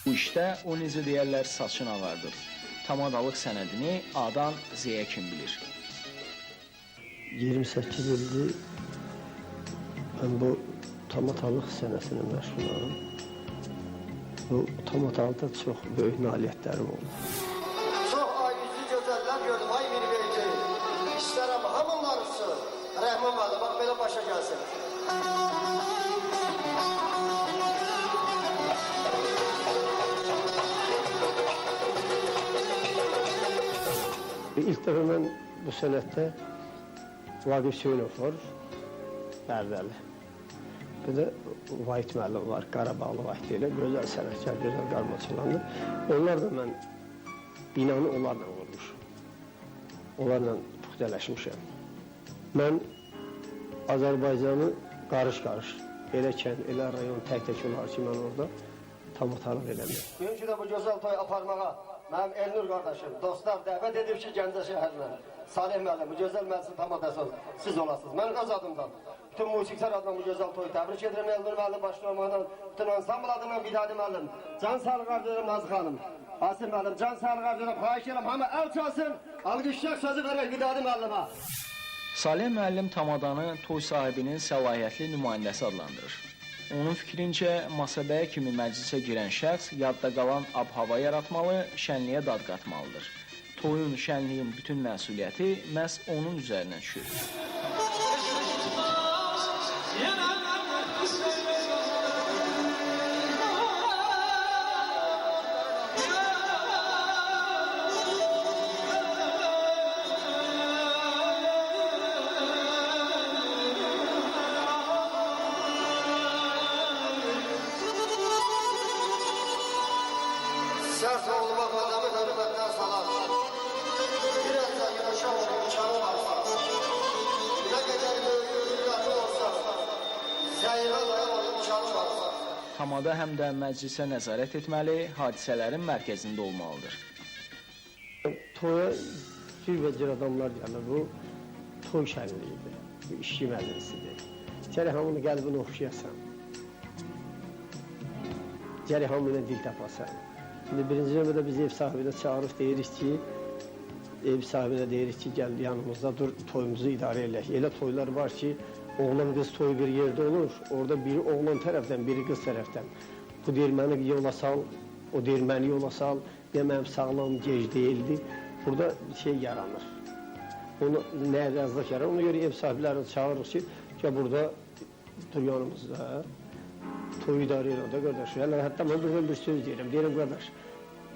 Bu işdə o necə deyərlər saçın ağardır. Tamadalıq sənədini A-dan Z-yə kim bilir? 28 ildir mən bu tamadalıq sənətini məşğulam. Bu tamadalda çox böyük nailiyyətlərim oldu. Çox ayüzlü gözəllər gördüm, ay bir verci. İstərəm hamınlar üstü. Rəhman vardı, bax belə başa gəlsin. İlk dəfə mən bu sənətdə Vaqif Hüseynov var, Bərdəli. Bir də Vahid müəllim var, Qarabağlı Vahid ilə, gözəl sənətkar, gözəl qarmaçılandır. Onlar da mən binanı onlarla vurmuşum. Onlarla puxtələşmişəm. Mən Azərbaycanı qarış-qarış, elə kənd, elə rayon, tək-tək olar ki, mən orada tam-otarlıq eləməyəm. Bugünkü də bu gözəl toy aparmağa mənim Elnur qardaşım, dostlar dəvət edib ki, Gəncə şəhərinə. Salih müəllim, bu gözəl məclisin tamadasınız, siz olasınız. Mən öz adımdan, bütün musiqilər adına bu gözəl toyu təbrik edirəm. Elnur müəllim başlamaqdan, bütün ansambl adına Vidadi müəllim, can sağlığı arzulayırım Nazlı xanım. Asim müəllim, can sağlığı arzulayırım, xahiş edirəm, hamı əl çalsın, alqışlıq sözü verək Vidadi müəllimə. Salih müəllim tamadanı toy sahibinin səlahiyyətli nümayəndəsi adlandırır. Onun fikrincə, masabəyə kimi məclisə girən şəxs yadda qalan ab-hava yaratmalı, şənliyə dad qatmalıdır. Toyun, şənliyin bütün məsuliyyəti məhz onun üzərinə düşür. Sərs olmaq adamı hörmətdən salar. Biraz da yumuşaq olub uçanı varsa, nə qədər böyük hürriyatı olsa, zəyrə dayan olub uçanı varsa. Tamada həm də məclisə nəzarət etməli, hadisələrin mərkəzində olmalıdır. Toya cürbəcür adamlar gəlir, bu toy şənliyidir, bu işçi məclisidir. Gələ hamını qəlbini oxşayasan, gələ hamına dil tapasan. Şimdi birinci növbədə biz ev sahibinə çağırıb deyirik ki, gəl yanımızda dur, toyumuzu idarə elək. Elə toylar var ki, oğlan qız toyu bir yerdə olur, orada biri oğlan tərəfdən, biri qız tərəfdən. Bu deyir, məni yola sal, o deyir, məni yola sal, mənim sağlam, gec deyildi. Burada şey yaranır, onu nə əzazlıq yaranır, ona görə ev sahiblərini çağırırıq ki, burada dur yanımızda. Toyu idarə edir, o da qardaş. Hətta mən burada bir söz deyirəm, qardaş,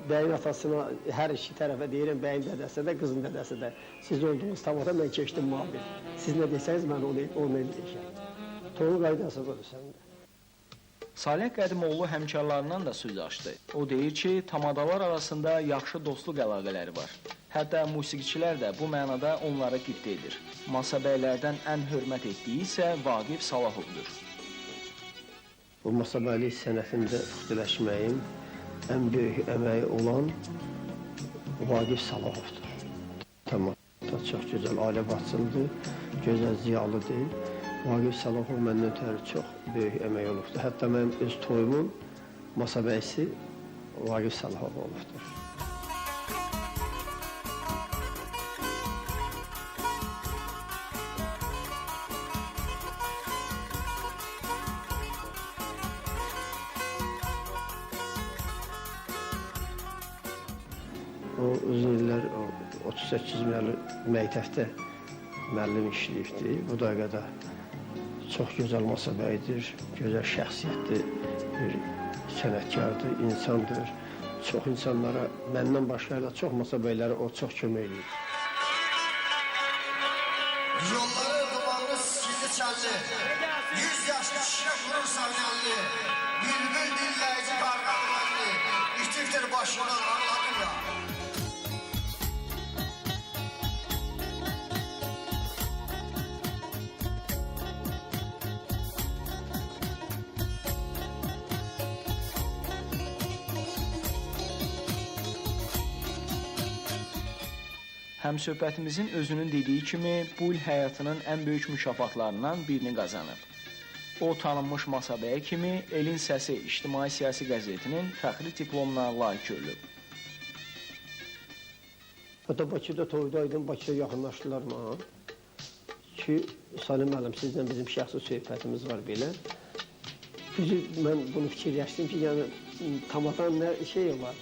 bəyin atasına, hər iki tərəfə deyirəm, bəyin dədəsə də, qızın dədəsə də, siz olduğunuz tamada mən keçdim muhabir. Siz nə desəniz, mən onu eləyəcəm. Toyun qaydası budur səndə. Salih Qədimoğlu həmkarlarından da söz açdı. O deyir ki, tamadalar arasında yaxşı dostluq əlaqələri var. Hətta musiqiçilər də bu mənada onlara qift edir. Masabəylərdən ən hörmət etdiyi isə Vaqif Salahovdur. Bu masabəlik sənətində puxtələşməyin ən böyük əməyi olan Vaqif Salahovdur. Tamada çox gözəl ailə başçılıdır, gözəl ziyalıdır. Vaqif Salohov məndən ötəri çox böyük əmək olubdur. Hətta mənim öz toyumun masabəyisi Vaqif Salohov olubdur. O uzun illər 38 məktəbdə müəllim işləyibdir. Bu dəqiqədə çox gözəl masabəydir, gözəl şəxsiyyətli bir sənətkardır, insandır. Çox insanlara, məndən başqa da çox masabəylərə o çox kömək edir. Yolları dumanlı, sikilli çəlli, 100 yaşlı kişiyə vurursan əlli, bülbül dilləyici qarqan əlli, itirdir başından anladın ya. Həmsöhbətimizin özünün dediyi kimi, bu il həyatının ən böyük mükafatlarından birini qazanıb. O tanınmış Masabəyə kimi Elin Səsi ictimai-siyasi qəzetinin fəxri diplomuna layiq görülüb. Hətta Bakıda toydaydım, Bakıya yaxınlaşdılar mənə. Ki, Salim müəllim, sizdən bizim şəxsi söhbətimiz var belə. Mən bunu fikirləşdim ki, yəni tamadan nə şey var.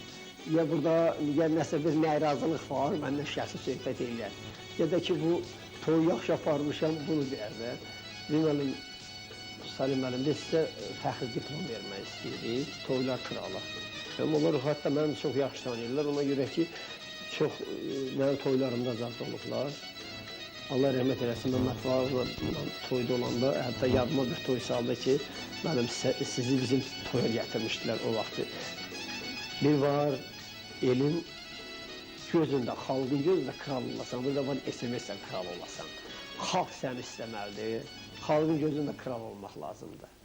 Ya burada ya nəsə bir nəyrazılıq var, məndən şəxsi söhbət eləyər. Ya da ki, bu toy yaxşı aparmışam, bunu deyər də. Deməlim, Salim müəllim, biz sizə fəxri diplom vermək istəyirik, toylar kralı. Onlar hətta məni çox yaxşı tanıyırlar, ona görə ki, çox mənim toylarımda zad olublar. Allah rəhmət eləsin, mən Mətbuatla toyda olanda, hətta yadıma bir toy saldı ki, mənim sizi bizim toya gətirmişdilər o vaxtı. Bir var, elin gözündə, xalqın gözündə kral olasan, bir də var, SMS-lə kral olasan. Xalq səni istəməlidir, xalqın gözündə kral olmaq lazımdır.